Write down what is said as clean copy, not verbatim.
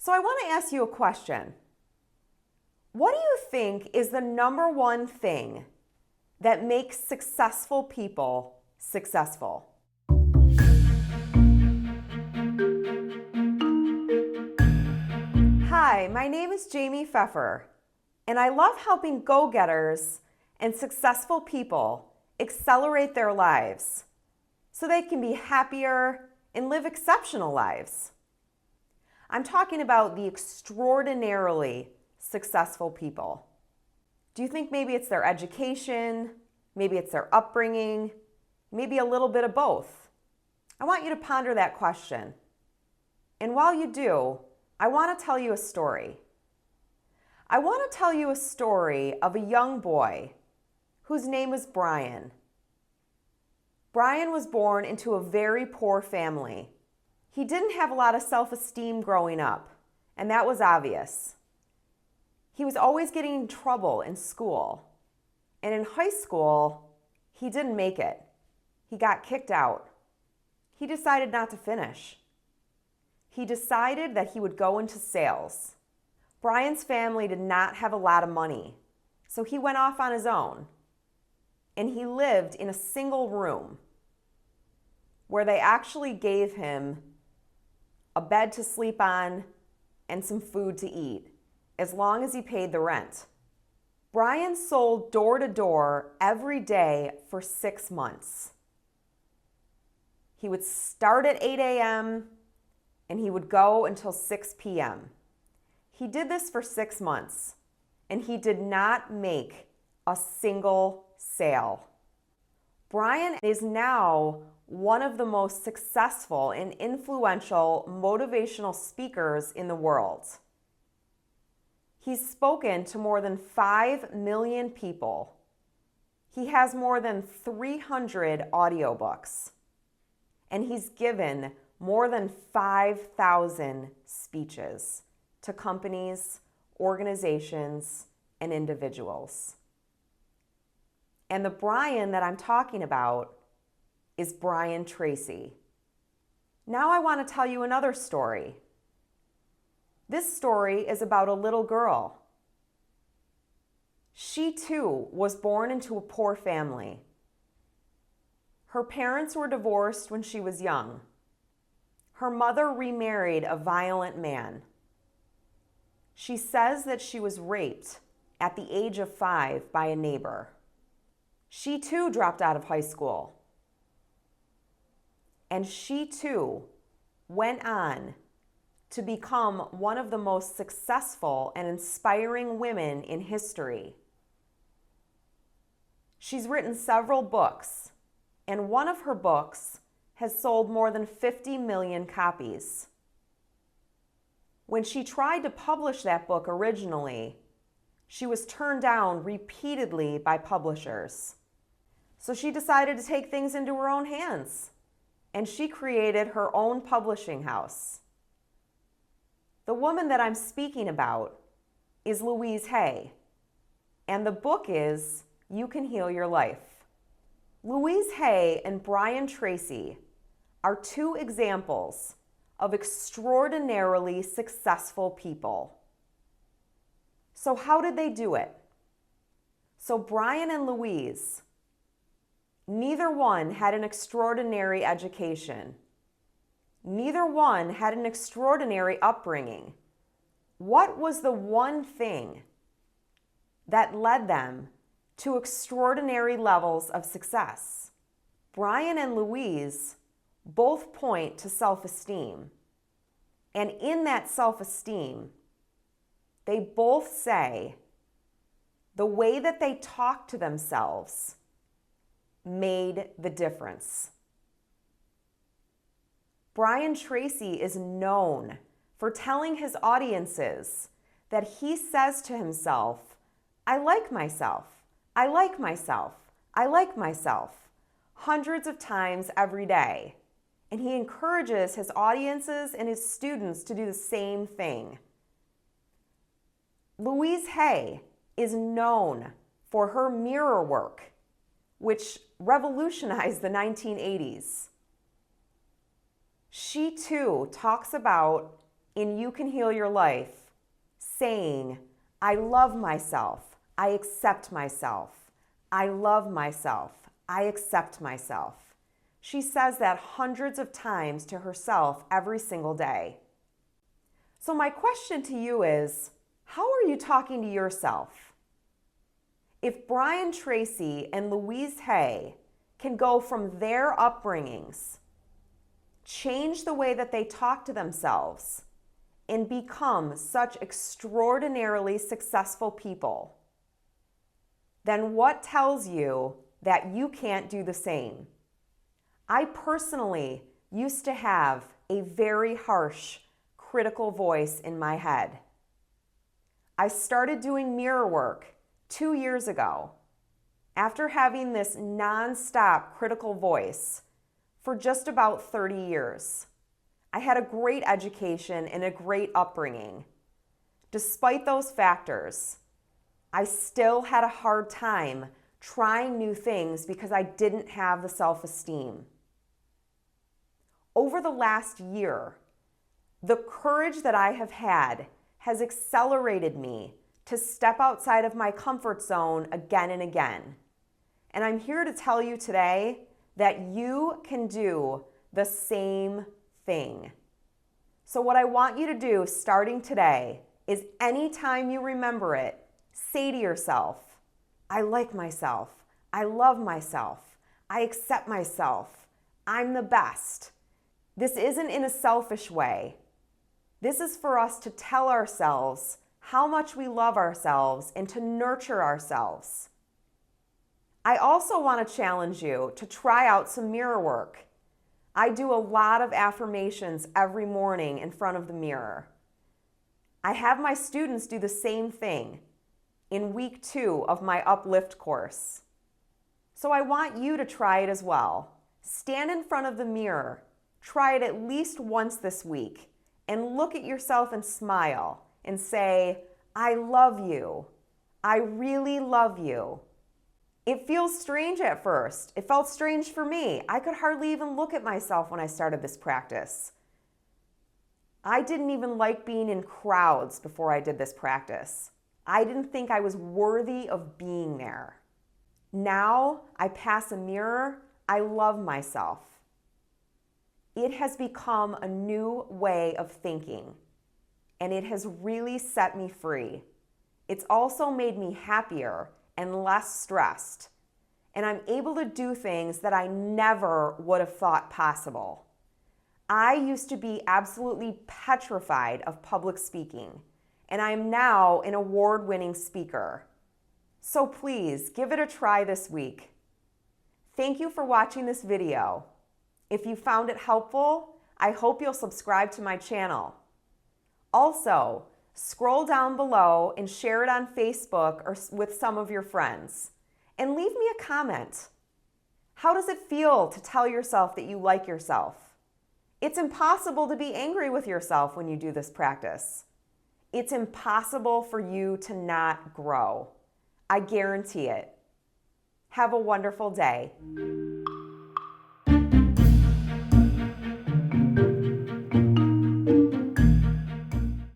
So I want to ask you a question. What do you think is the number one thing that makes successful people successful? Hi, my name is Jaime Pfeffer, and I love helping go-getters and successful people accelerate their lives so they can be happier and live exceptional lives. I'm talking about the extraordinarily successful people. Do you think maybe it's their education, maybe it's their upbringing, maybe a little bit of both? I want you to ponder that question. And while you do, I want to tell you a story. I want to tell you a story of a young boy whose name was Brian. Brian was born into a very poor family. He didn't have a lot of self-esteem growing up, and that was obvious. He was always getting in trouble in school, and in high school, he didn't make it. He got kicked out. He decided not to finish. He decided that he would go into sales. Brian's family did not have a lot of money, so he went off on his own, and he lived in a single room where they actually gave him a bed to sleep on and some food to eat, as long as he paid the rent. Brian sold door to door every day for 6 months. He would start at 8 a.m. and he would go until 6 p.m. He did this for 6 months, and he did not make a single sale. Brian is now one of the most successful and influential motivational speakers in the world. He's spoken to more than 5 million people. He has more than 300 audiobooks, and he's given more than 5,000 speeches to companies, organizations, and individuals. And the Brian that I'm talking about is Brian Tracy. Now I want to tell you another story. This story is about a little girl. She too was born into a poor family. Her parents were divorced when she was young. Her mother remarried a violent man. She says that she was raped at the age of 5 by a neighbor. She too dropped out of high school. And she too went on to become one of the most successful and inspiring women in history. She's written several books, and one of her books has sold more than 50 million copies. When she tried to publish that book originally, she was turned down repeatedly by publishers. So she decided to take things into her own hands, and she created her own publishing house. The woman that I'm speaking about is Louise Hay, and the book is You Can Heal Your Life. Louise Hay and Brian Tracy are two examples of extraordinarily successful people. So how did they do it? So Brian and Louise, neither one had an extraordinary education. Neither one had an extraordinary upbringing. What was the one thing that led them to extraordinary levels of success? Brian and Louise both point to self-esteem. And in that self-esteem, they both say the way that they talk to themselves made the difference. Brian Tracy is known for telling his audiences that he says to himself, I like myself, I like myself, I like myself, hundreds of times every day. And he encourages his audiences and his students to do the same thing. Louise Hay is known for her mirror work, which revolutionized the 1980s. She too talks about in You Can Heal Your Life, saying, I love myself, I accept myself, I love myself, I accept myself. She says that hundreds of times to herself every single day. So my question to you is, how are you talking to yourself? If Brian Tracy and Louise Hay can go from their upbringings, change the way that they talk to themselves, and become such extraordinarily successful people, then what tells you that you can't do the same? I personally used to have a very harsh, critical voice in my head. I started doing mirror work 2 years ago after having this nonstop critical voice for just about 30 years. I had a great education and a great upbringing. Despite those factors, I still had a hard time trying new things because I didn't have the self-esteem. Over the last year, the courage that I have had has accelerated me to step outside of my comfort zone again and again. And I'm here to tell you today that you can do the same thing. So what I want you to do starting today is anytime you remember it, say to yourself, I like myself, I love myself, I accept myself, I'm the best. This isn't in a selfish way. This is for us to tell ourselves how much we love ourselves and to nurture ourselves. I also want to challenge you to try out some mirror work. I do a lot of affirmations every morning in front of the mirror. I have my students do the same thing in week 2 of my Uplift course. So I want you to try it as well. Stand in front of the mirror, try it at least once this week, and look at yourself and smile and say, I love you. I really love you. It feels strange at first. It felt strange for me. I could hardly even look at myself when I started this practice. I didn't even like being in crowds before I did this practice. I didn't think I was worthy of being there. Now I pass a mirror, I love myself. It has become a new way of thinking, and it has really set me free. It's also made me happier and less stressed, and I'm able to do things that I never would have thought possible. I used to be absolutely petrified of public speaking, and I am now an award-winning speaker. So please give it a try this week. Thank you for watching this video. If you found it helpful, I hope you'll subscribe to my channel. Also, scroll down below and share it on Facebook or with some of your friends. And leave me a comment. How does it feel to tell yourself that you like yourself? It's impossible to be angry with yourself when you do this practice. It's impossible for you to not grow. I guarantee it. Have a wonderful day.